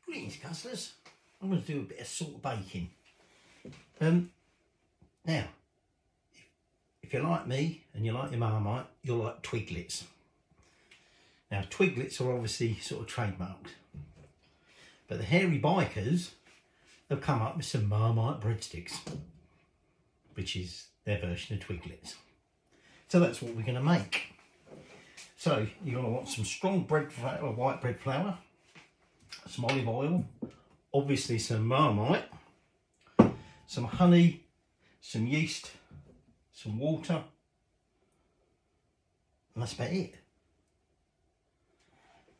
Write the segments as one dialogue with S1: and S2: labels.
S1: Greetings, Guzzlers. I'm going to do a bit of salt of baking. Now, if you're like me and you like your Marmite, you'll like Twiglets. Now, Twiglets are obviously sort of trademarked, but the hairy bikers have come up with some Marmite Breadsticks, which is their version of Twiglets. So that's what we're going to make. So you're going to want some strong bread flour, white bread flour, some olive oil, obviously some Marmite, some honey, some yeast, some water, and that's about it.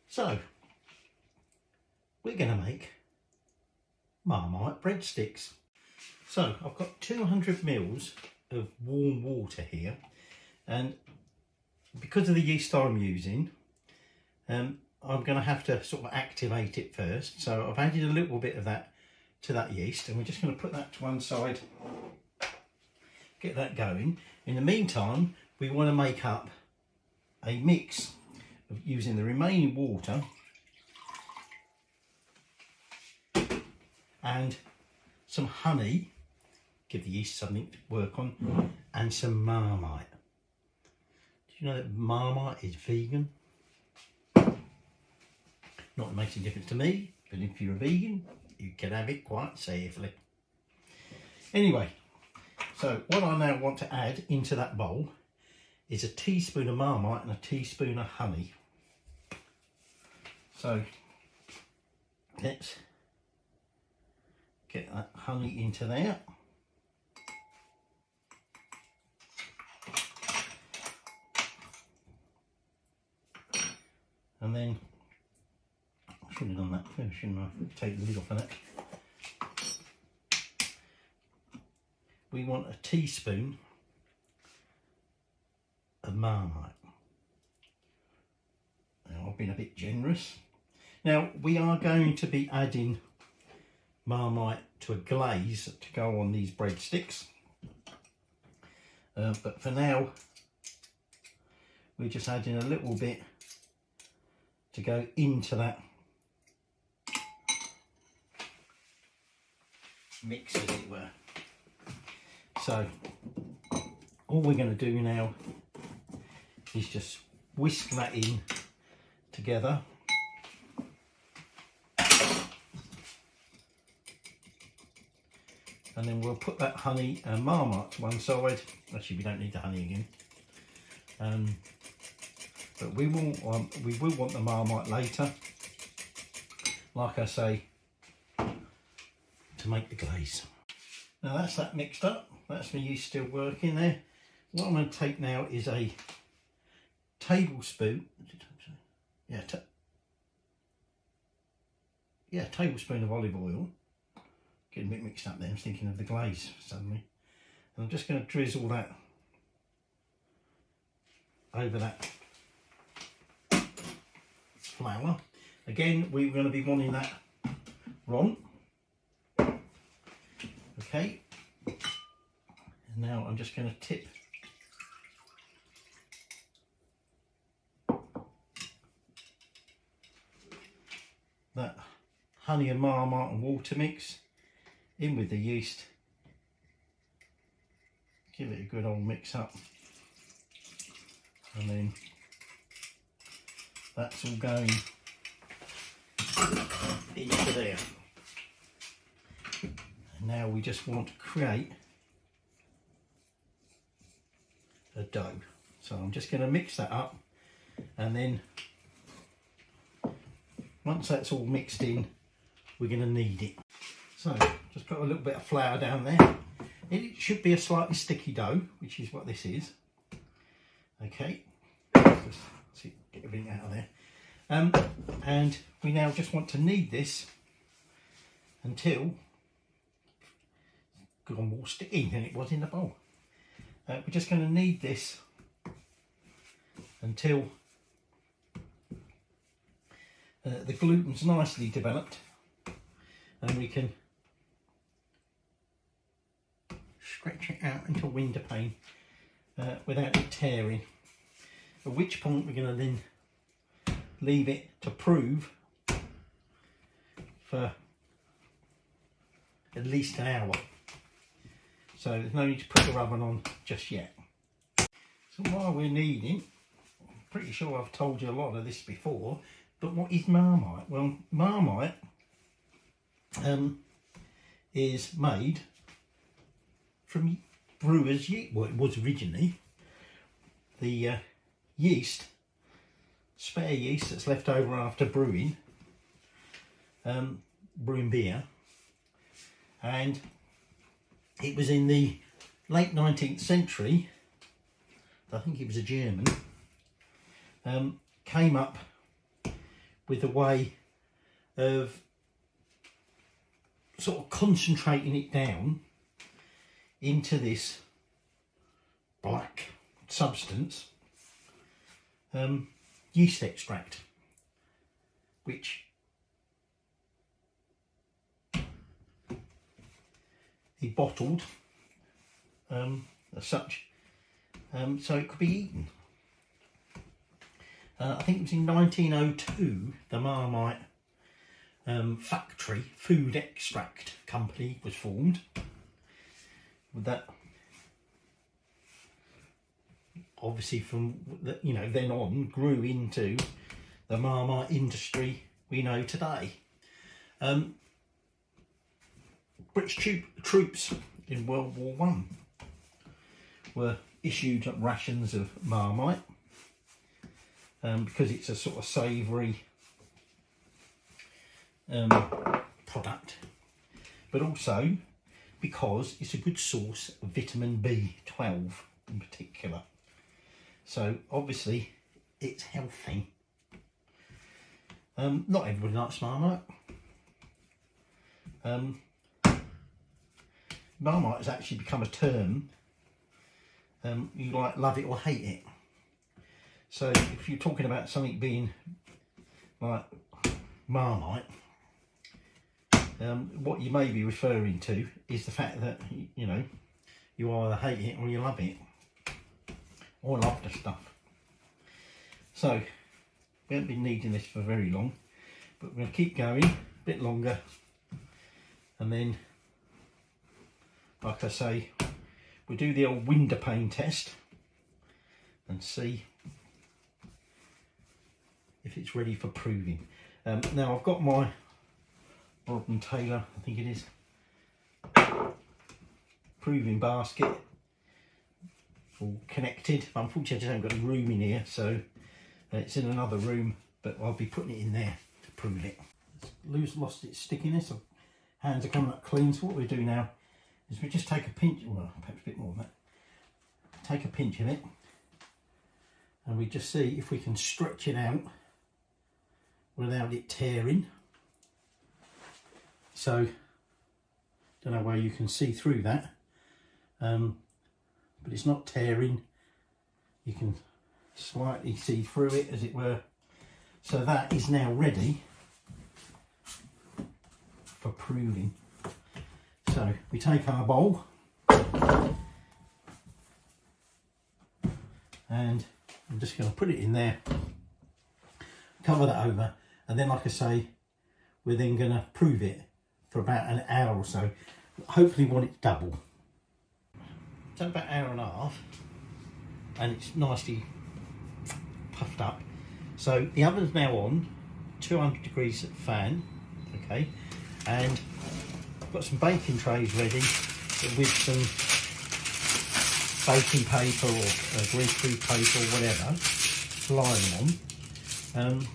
S1: So we're going to make Marmite breadsticks. So I've got 200 mils of warm water here, and because of the yeast I'm using, I'm going to have to sort of activate it first. So I've added a little bit of that to that yeast, and we're just going to put that to one side, get that going. In the meantime, we want to make up a mix of using the remaining water and some honey, give the yeast something to work on, and some Marmite. Do you know that Marmite is vegan? Not that it makes a difference to me, but if you're a vegan, you can have it quite safely. Anyway, so what I now want to add into that bowl is a teaspoon of Marmite and a teaspoon of honey. So let's get that honey into there. And then, I should have done that first, shouldn't I? Take the lid off of that. We want a teaspoon of Marmite. Now, I've been a bit generous. Now, we are going to be adding Marmite to a glaze to go on these breadsticks. But for now, we're just adding a little bit to go into that mix, as it were. So all we're going to do now is just whisk that in together. And then we'll put that honey and Marmite to one side. Actually, we don't need the honey again. But we will want the Marmite later, like I say, to make the glaze. Now that's that mixed up. That's my yeast still working there. What I'm going to take now is a tablespoon. Tablespoon of olive oil. Getting a bit mixed up there. I'm thinking of the glaze suddenly. And I'm just going to drizzle that over that flour. Again, we're going to be wanting that wrong. Okay. And now I'm just going to tip that honey and Marmite and water mix in with the yeast. Give it a good old mix up. And then that's all going into there. And now we just want to create a dough. So I'm just going to mix that up, and then once that's all mixed in, we're going to knead it. So just put a little bit of flour down there. It should be a slightly sticky dough, which is what this is. Okay. Just see, get everything out of there. And we now just want to knead this until it's gone more sticky than it was in the bowl. We're just going to knead this until the gluten's nicely developed, and we can stretch it out into a window pane without it tearing. At which point we're going to then leave it to prove for at least an hour. So there's no need to put the oven on just yet. So while we're kneading, I'm pretty sure I've told you a lot of this before, but what is Marmite? Well, Marmite is made from brewer's yeast. Well, it was originally the yeast, spare yeast that's left over after brewing beer, and it was in the late 19th century, I think he was a German, came up with a way of sort of concentrating it down into this black substance, yeast extract, which he bottled as such, so it could be eaten. I think it was in 1902 the Marmite factory food extract company was formed. With that, obviously from the, then on grew into the Marmite industry we know today. British troops in World War I were issued rations of Marmite because it's a sort of savoury product, but also because it's a good source of vitamin B12 in particular. So obviously it's healthy. Not everybody likes Marmite. Marmite has actually become a term. You like love it or hate it. So if you're talking about something being like Marmite, what you may be referring to is the fact that you either hate it or you love it, or love the stuff. So we haven't been kneading this for very long, but we're going to keep going a bit longer, and then, like I say, we'll do the old window pane test and see if it's ready for proving. Now I've got my Rod and Taylor, I think it is, proving basket all connected. Unfortunately I just haven't got any room in here, so it's in another room, but I'll be putting it in there to prove it. It's lost its stickiness, hands are coming up clean. So what we do now is we just take a pinch, well perhaps a bit more than that, take a pinch of it, and we just see if we can stretch it out without it tearing. So don't know where you can see through that, but it's not tearing. You can slightly see through it, as it were. So that is now ready for proving. So we take our bowl and I'm just going to put it in there, cover that over, and then, like I say, we're then going to prove it for about an hour or so. Hopefully want it double. So about an hour and a half, and it's nicely puffed up. So the oven's now on 200 degrees fan, okay, and I've got some baking trays ready with some baking paper or greaseproof paper or whatever lying on.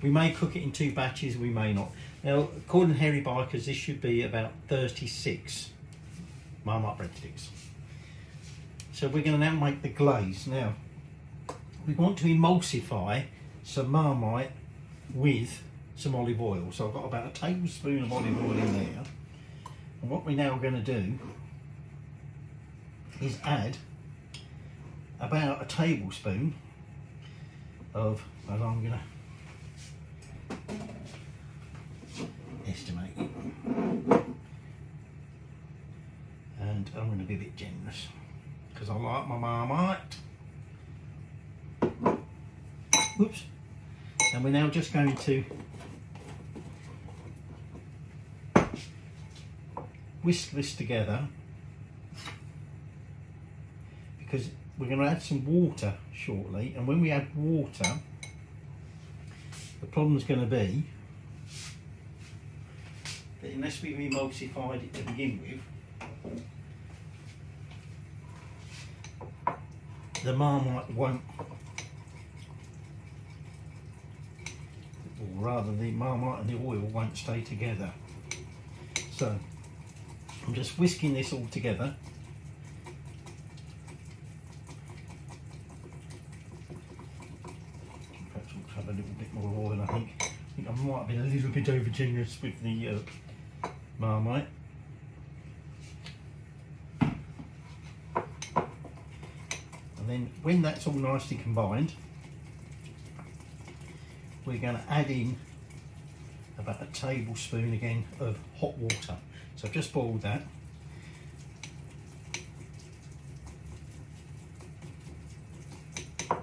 S1: We may cook it in 2 batches, we may not. Now, according to Hairy Bikers, this should be about 36 Marmite breadsticks. So we're going to now make the glaze. Now, we want to emulsify some Marmite with some olive oil. So I've got about a tablespoon of olive oil in there. And what we're now going to do is add about a tablespoon of, well, I'm going to estimate it, and I'm going to be a bit generous because I like my Marmite. Whoops. And we're now just going to whisk this together, because we're going to add some water shortly, and when we add water, the problem's going to be that unless we've emulsified it to begin with, the Marmite won't, or rather the Marmite and the oil won't stay together. So I'm just whisking this all together. Perhaps we'll have a little bit more oil, I think. I might have been a little bit over generous with the Marmite. And then when that's all nicely combined, we're going to add in about a tablespoon again of hot water. So I've just boiled that. So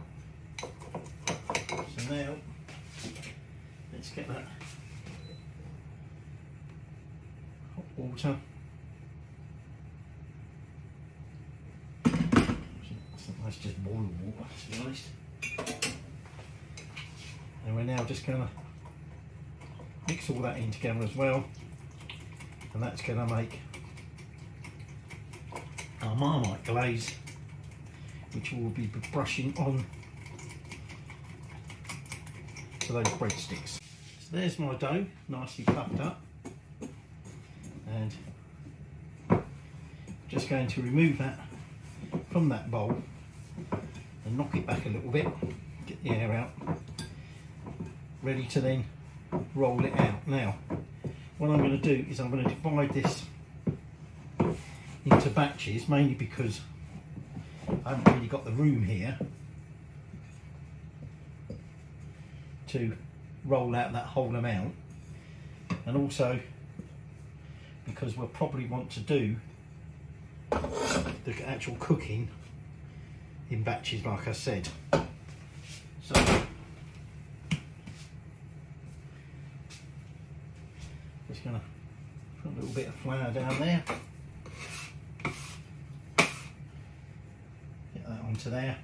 S1: now let's get that hot water. That's just boiled water, to be honest. And we're now just going to mix all that in together as well, and that's going to make our Marmite glaze, which we'll be brushing on to those breadsticks. So there's my dough, nicely puffed up, and just going to remove that from that bowl and knock it back a little bit, get the air out, ready to then roll it out. Now what I'm going to do is I'm going to divide this into batches, mainly because I haven't really got the room here to roll out that whole amount, and also because we'll probably want to do the actual cooking in batches, like I said. So just going to put a little bit of flour down there, get that onto there,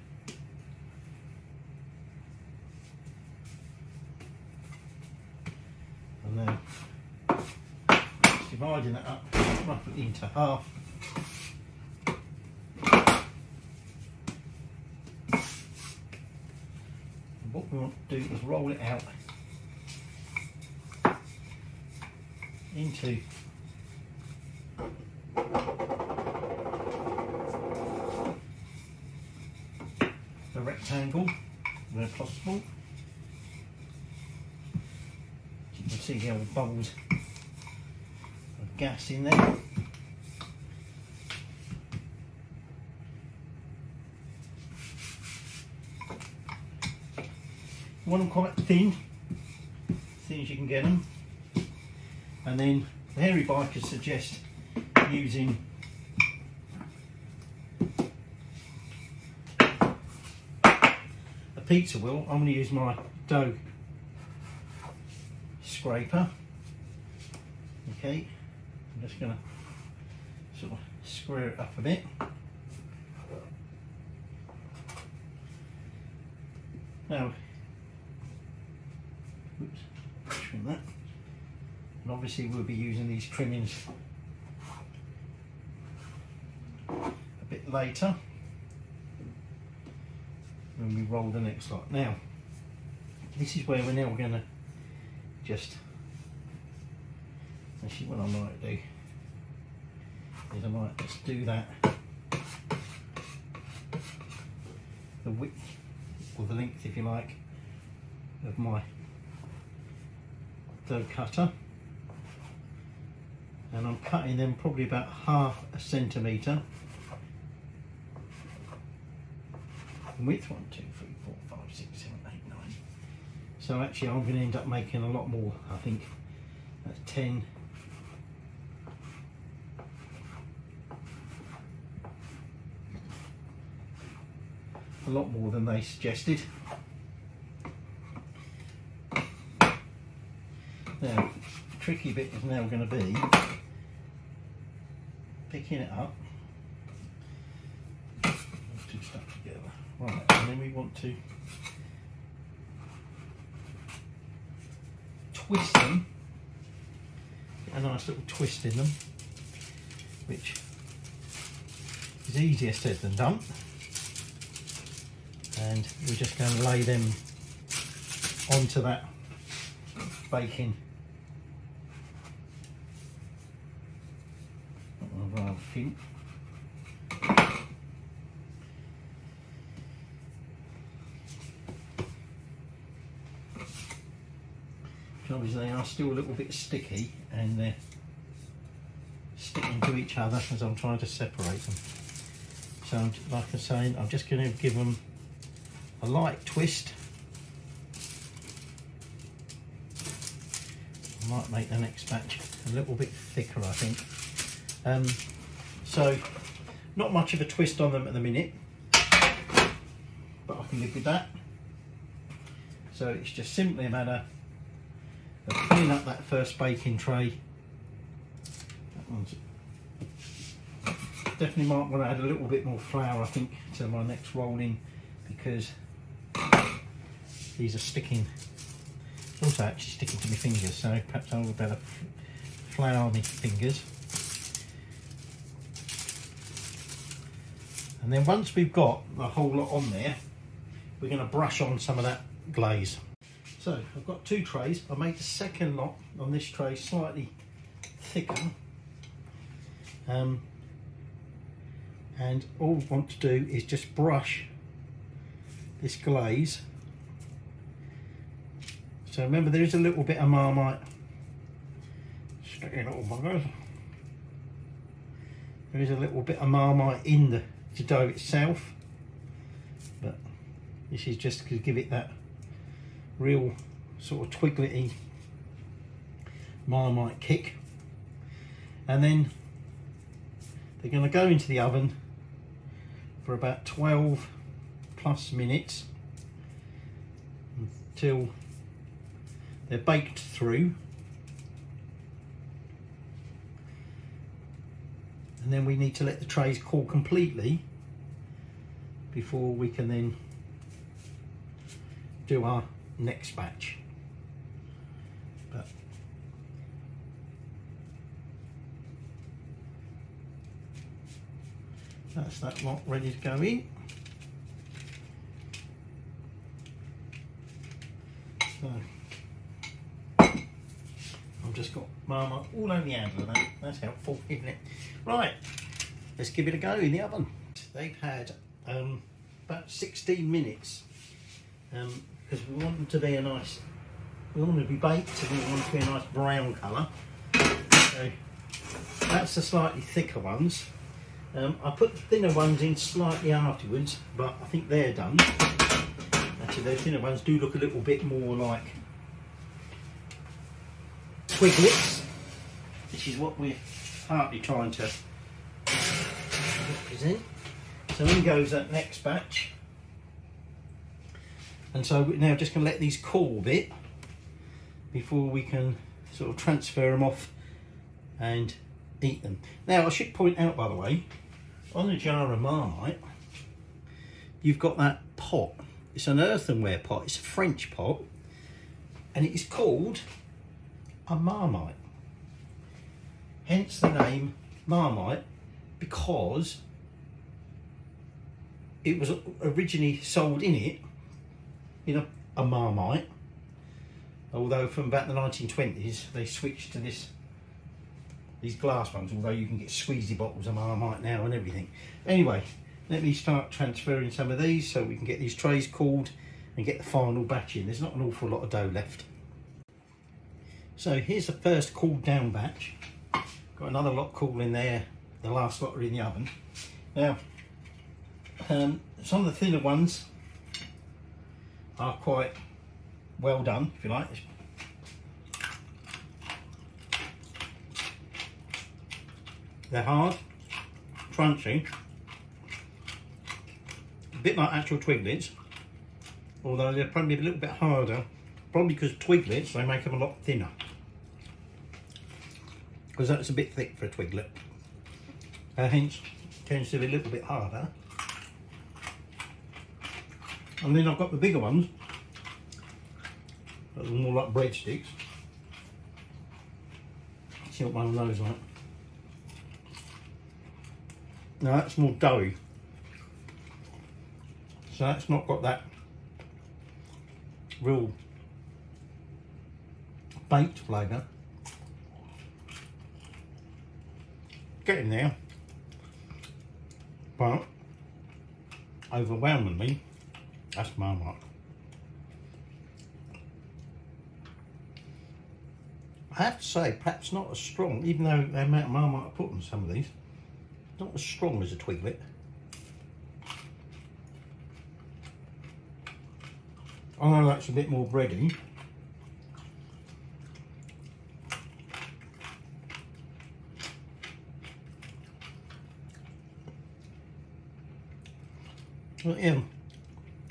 S1: and then just dividing it up roughly into half. And what we want to do is roll it out into a rectangle where possible. You can see the old bubbles of gas in there. You want them quite thin as you can get them. And then the hairy bikers suggest using a pizza wheel. I'm going to use my dough scraper. Okay, I'm just going to sort of square it up a bit. Now, oops, trim that. And obviously we'll be using these trimmings a bit later when we roll the next lot. Now, this is where we're now going to just, actually what I might do is I might just do that, the width or the length, if you like, of my dough cutter. And I'm cutting them probably about 1/2 centimetre in width. 1, 2, 3, 4, 5, 6, 7, 8, 9. So actually I'm going to end up making a lot more. I think that's 10. A lot more than they suggested. Now, the tricky bit is now going to be picking it up. Two stuck together. Right, and then we want to twist them. Get a nice little twist in them, which is easier said than done. And we're just going to lay them onto that baking. Rather thin. Obviously they are still a little bit sticky and they're sticking to each other as I'm trying to separate them. So like I was saying, I'm just going to give them a light twist. I might make the next batch a little bit thicker, I think. So not much of a twist on them at the minute, but I can live with that. So it's just simply a matter of filling up that first baking tray. That one's definitely might want to add a little bit more flour, I think, to my next rolling, because these are sticking, also actually sticking to my fingers, so perhaps I would better flour my fingers. And then once we've got the whole lot on there, we're going to brush on some of that glaze. So I've got two trays. I made the second lot on this tray slightly thicker. And all we want to do is just brush this glaze. So remember, there is a little bit of Marmite sticking all my. There is a little bit of Marmite in the dough itself, but this is just to give it that real sort of twiglety Marmite kick. And then they're going to go into the oven for about 12 plus minutes until they're baked through. And then we need to let the trays cool completely before we can then do our next batch. But that's that lot ready to go in. So I've just got Marmite all over the handle of that. That's helpful, isn't it? Right, let's give it a go in the oven. They've had about 16 minutes because we want them to be a nice, we want them to be baked and we want them to be a nice brown colour. So that's the slightly thicker ones. I put the thinner ones in slightly afterwards, but I think they're done. Actually, those thinner ones do look a little bit more like Twiglets, which is what we're partly trying to represent. So in goes that next batch. And so we're now just going to let these cool a bit before we can sort of transfer them off and eat them. Now I should point out, by the way, on the jar of Marmite, you've got that pot. It's an earthenware pot, it's a French pot, and it is called a Marmite. Hence the name Marmite, because it was originally sold in it in a Marmite, although from about the 1920s they switched to these glass ones, although you can get squeezy bottles of Marmite now and everything. Anyway, let me start transferring some of these so we can get these trays cooled and get the final batch in. There's not an awful lot of dough left. So here's the first cooled down batch. Got another lot cool in there, the last lot are in the oven. Now, some of the thinner ones are quite well done, if you like. They're hard, crunchy, a bit like actual Twiglets, although they're probably a little bit harder, probably because Twiglets, they make them a lot thinner, because that's a bit thick for a Twiglet. hence tends to be a little bit harder. And then I've got the bigger ones, that are more like breadsticks. See what one of those like. Now that's more doughy, so that's not got that real baked flavour. Getting there, but overwhelmingly that's Marmite. I have to say, perhaps not as strong, even though the amount of Marmite I put on some of these, not as strong as a Twiglet. I know that's a bit more bready. But yeah,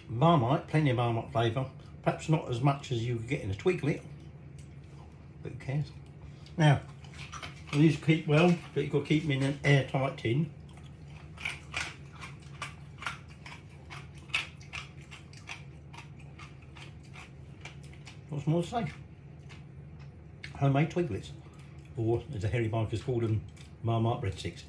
S1: Marmite, plenty of Marmite flavour. Perhaps not as much as you get in a Twiglet, but who cares? Now, these keep well, but you've got to keep them in an airtight tin. What's more to say? Homemade Twiglets, or as the hairy bikers call them, Marmite Breadsticks.